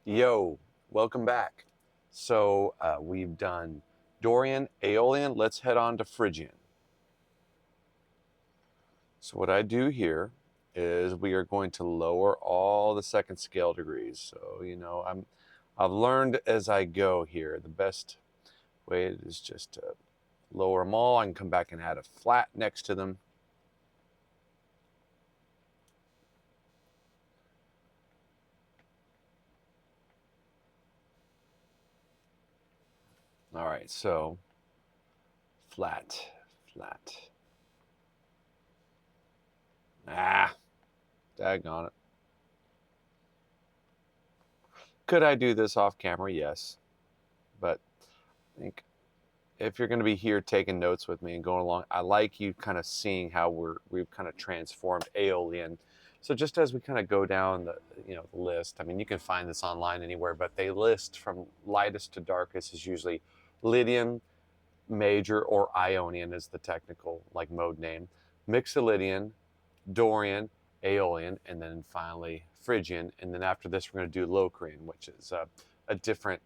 Yo, welcome back. So we've done Dorian, Aeolian. Let's head on to Phrygian. So what I do here is we are going to lower all the second scale degrees. So I've learned as I go here. The best way is just to lower them all. I can come back and add a flat next to them. All right, so flat. Daggone it. Could I do this off camera? Yes. But I think if you're going to be here taking notes with me and going along, I like you kind of seeing how we've kind of transformed Aeolian. So just as we kind of go down the list, I mean, you can find this online anywhere, but they list from lightest to darkest is usually Lydian, Major, or Ionian is the technical mode name, Mixolydian, Dorian, Aeolian, and then finally Phrygian. And then after this, we're going to do Locrian, which is a different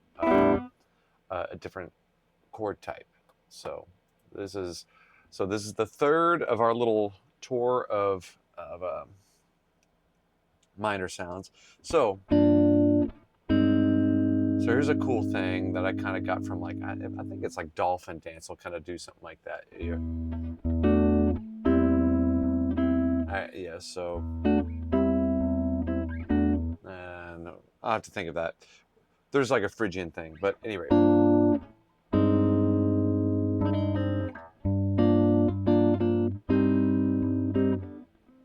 chord type. So this is the third of our little tour of minor sounds. So here's a cool thing that I kind of got from I think it's like Dolphin Dance will kind of do something like that. Yeah, so no, I'll have to think of that. There's like a Phrygian thing, but anyway.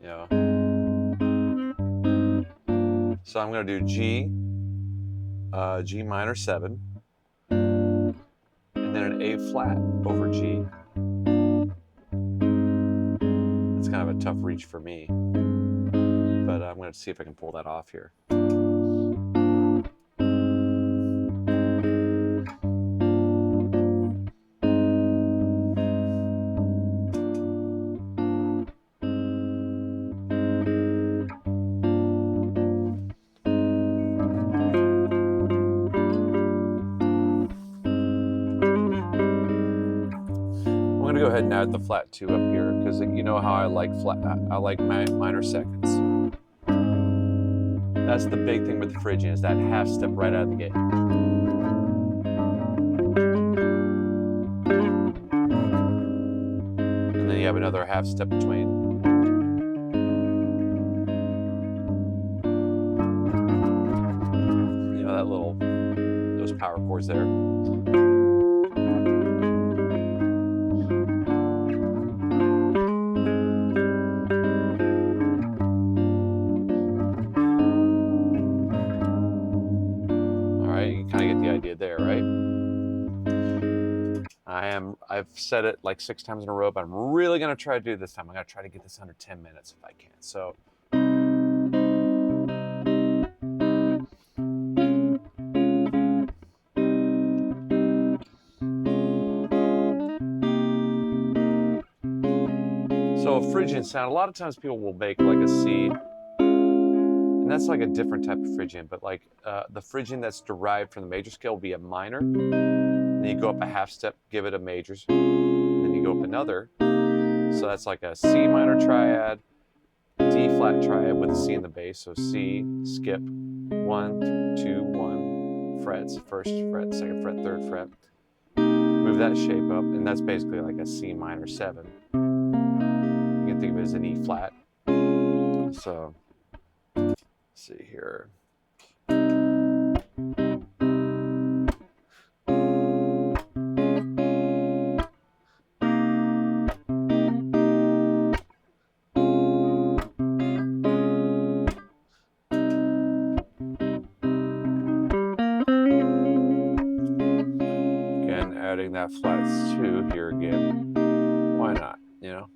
Yeah. So I'm going to do G minor 7, and then an A flat over G. That's kind of a tough reach for me, but I'm going to see if I can pull that off here. Go ahead and add the flat 2 up here because you know how I like minor seconds. That's the big thing with the Phrygian, is that half step right out of the gate. And then you have another half step between. You know, those power chords there. There, right? I've said it like 6 times in a row, but I'm really going to try to do this time. I'm going to try to get this under 10 minutes if I can. So a Phrygian sound, a lot of times people will make like a C, and that's like a different type of Phrygian, but like the Phrygian that's derived from the major scale will be a minor, and then you go up a half step, give it a major, and then you go up another. So that's like a C minor triad, D flat triad with a C in the bass. So C, skip, 1, 2, 1 frets, first fret, second fret, third fret. Move that shape up, and that's basically like a C minor 7. You can think of it as an E flat. So let's see here. Again, adding that flat 2 here again. Why not, you know?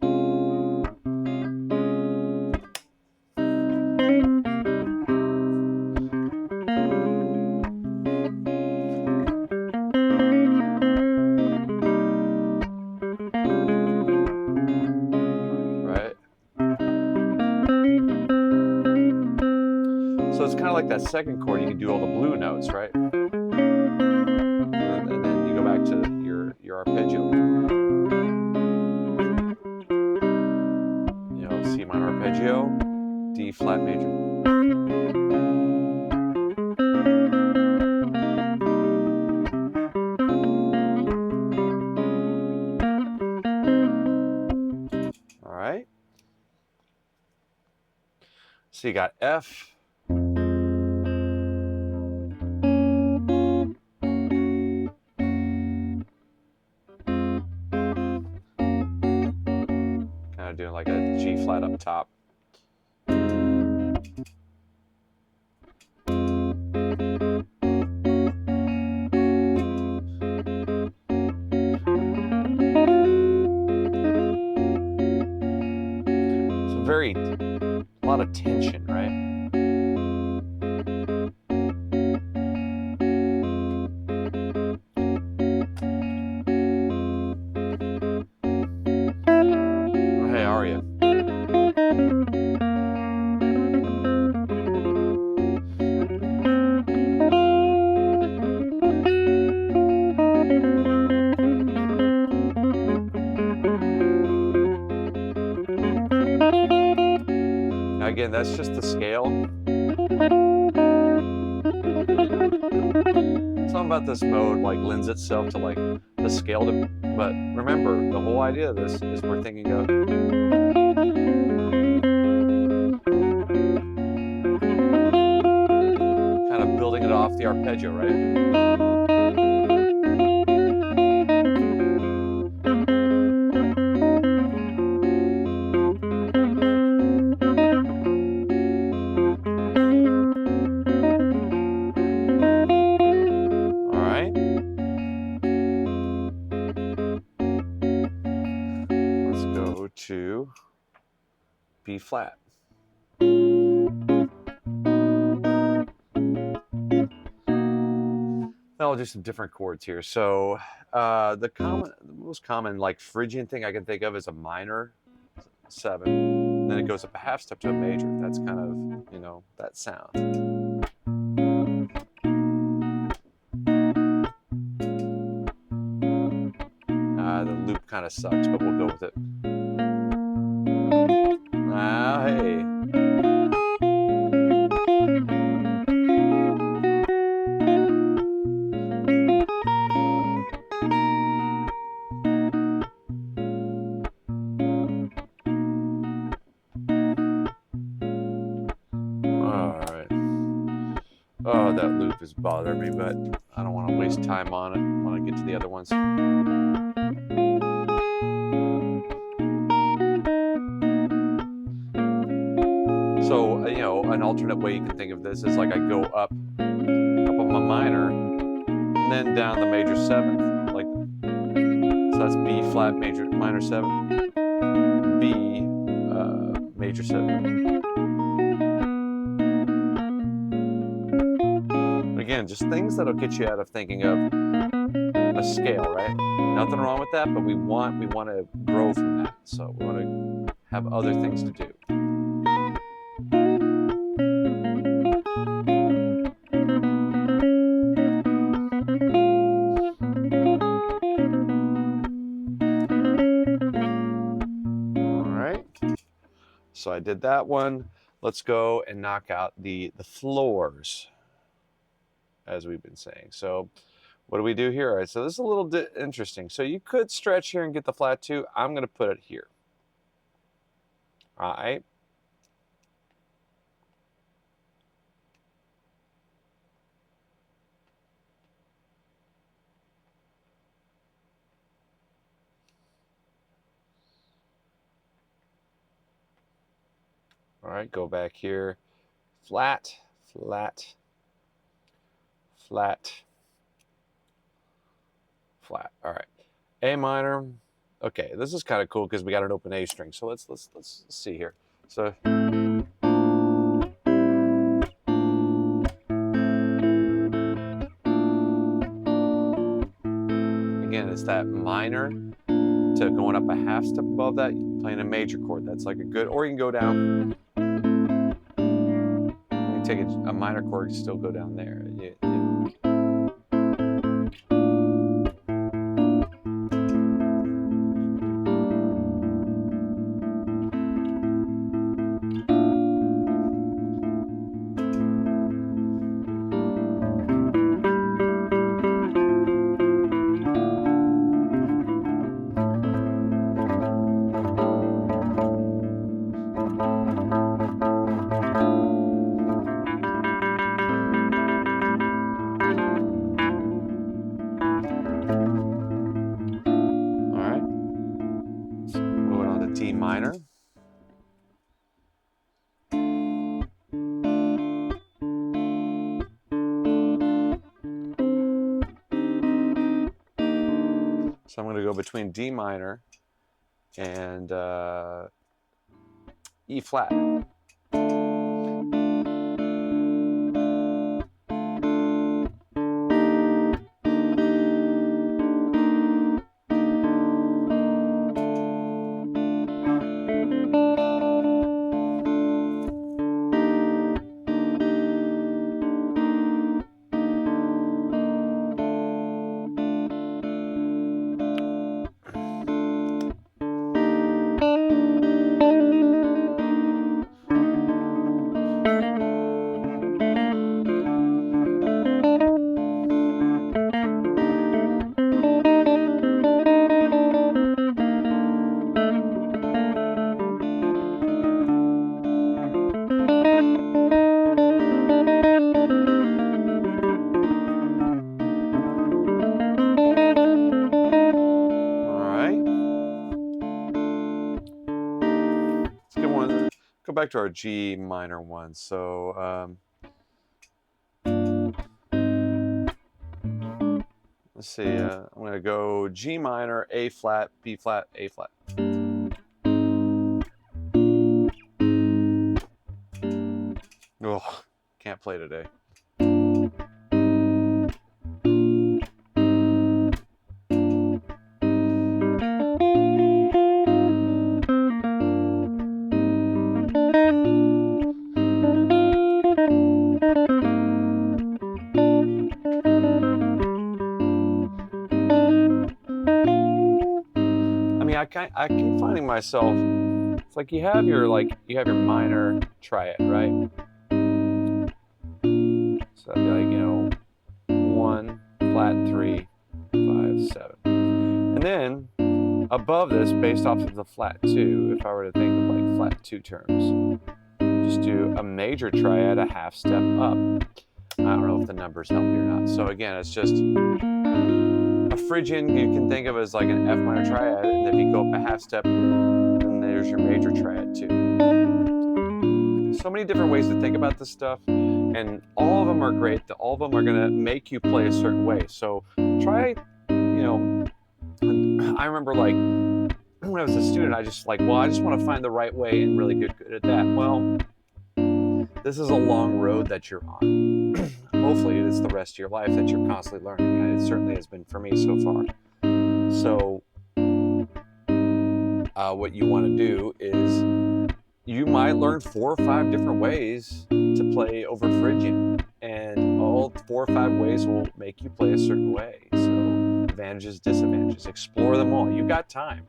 like that second chord, you can do all the blue notes, right? And then you go back to your arpeggio. You know, C minor arpeggio, D flat major. All right. So you got F. Kind of doing like a G flat up top. So a lot of tension, right? Oh, hey, how are you? Again, that's just the scale. Something about this mode like lends itself to like the scale to, but remember, the whole idea of this is we're thinking of kind of building it off the arpeggio, right? To B flat. Now I'll do some different chords here. So the most common like Phrygian thing I can think of is a minor 7. And then it goes up a half step to a major. That's kind of, you know, that sound. The loop kind of sucks, but we'll go with it. Hey. All right. Oh, that loop is bothering me, but I don't want to waste time on it. I want to get to the other ones. So, you know, an alternate way you can think of this is like I go up on my minor, and then down the major 7th. Like, so that's B flat major minor 7, B major 7. Again, just things that'll get you out of thinking of a scale, right? Nothing wrong with that, but we want to grow from that. So we want to have other things to do. So I did that one. Let's go and knock out the floors, as we've been saying. So what do we do here? All right, so this is a little bit interesting. So you could stretch here and get the flat 2. I'm going to put it here. All right. All right, go back here. Flat, flat, flat, flat. All right. A minor. Okay, this is kind of cool because we got an open A string. So let's see here. So again, it's that minor to going up a half step above that, playing a major chord. That's like a good, or you can go down. take a minor chord, still go down there. Yeah. D minor. So I'm going to go between D minor and E flat. Go back to our G minor one. So let's see. I'm going to go G minor, A flat, B flat, A flat. Oh, can't play today. I keep finding myself, it's like you have your minor triad, right? So that'd be like, 1, flat, 3, 5, 7. And then above this, based off of the flat 2, if I were to think of like flat 2 terms, just do a major triad a half step up. I don't know if the numbers help you or not. So again, it's just a Phrygian you can think of as like an F minor triad, and if you go up a half step, then there's your major triad too. So many different ways to think about this stuff, and all of them are great. All of them are going to make you play a certain way. So try, I remember like when I was a student, I just want to find the right way and really get good at that. Well, this is a long road that you're on. Hopefully it's the rest of your life that you're constantly learning, and it certainly has been for me so far. So what you want to do is you might learn 4 or 5 different ways to play over Phrygian, and all 4 or 5 ways will make you play a certain way. So advantages, disadvantages, explore them all. You got time,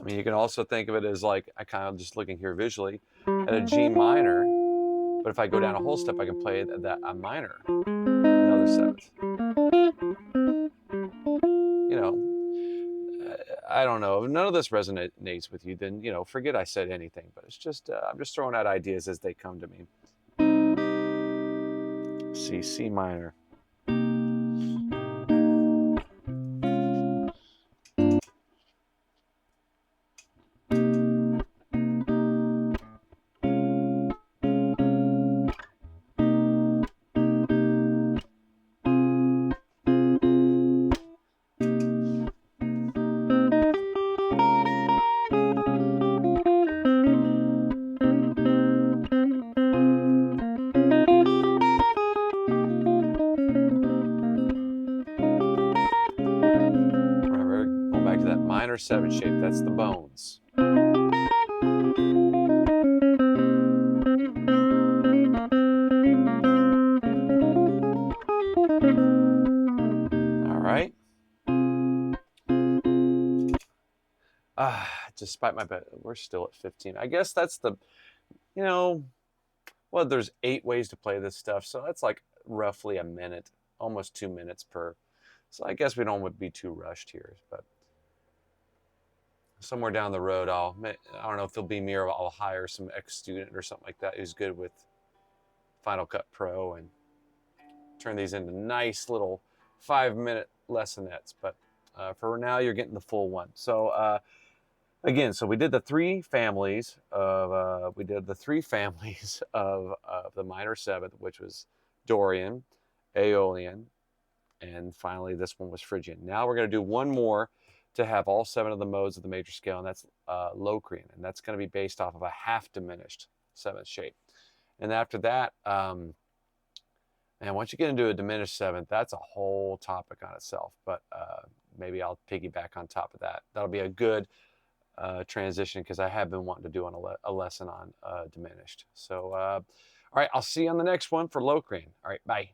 You can also think of it as like, I kind of just looking here visually at a G minor, but if I go down a whole step, I can play a minor, another 7th. I don't know. If none of this resonates with you, then, forget I said anything, but it's just, I'm just throwing out ideas as they come to me. C minor. minor 7 shape. That's the bones. All right. Despite my bet, we're still at 15. I guess that's the, you know, well, there's 8 ways to play this stuff, so that's like roughly a minute, almost 2 minutes per. So I guess we don't be too rushed here, but somewhere down the road, I don't know if it'll be me or I'll hire some ex-student or something like that who's good with Final Cut Pro and turn these into nice little 5-minute lessonettes. But for now, you're getting the full one. So again, so we did the three families of the minor seventh, which was Dorian, Aeolian, and finally this one was Phrygian. Now we're going to do one more to have all 7 of the modes of the major scale, and that's Locrian, and that's going to be based off of a half diminished 7th shape. And after that, and once you get into a diminished 7th, that's a whole topic on itself. But maybe I'll piggyback on top of that. That'll be a good transition because I have been wanting to do a lesson on diminished. So, all right, I'll see you on the next one for Locrian. All right, bye.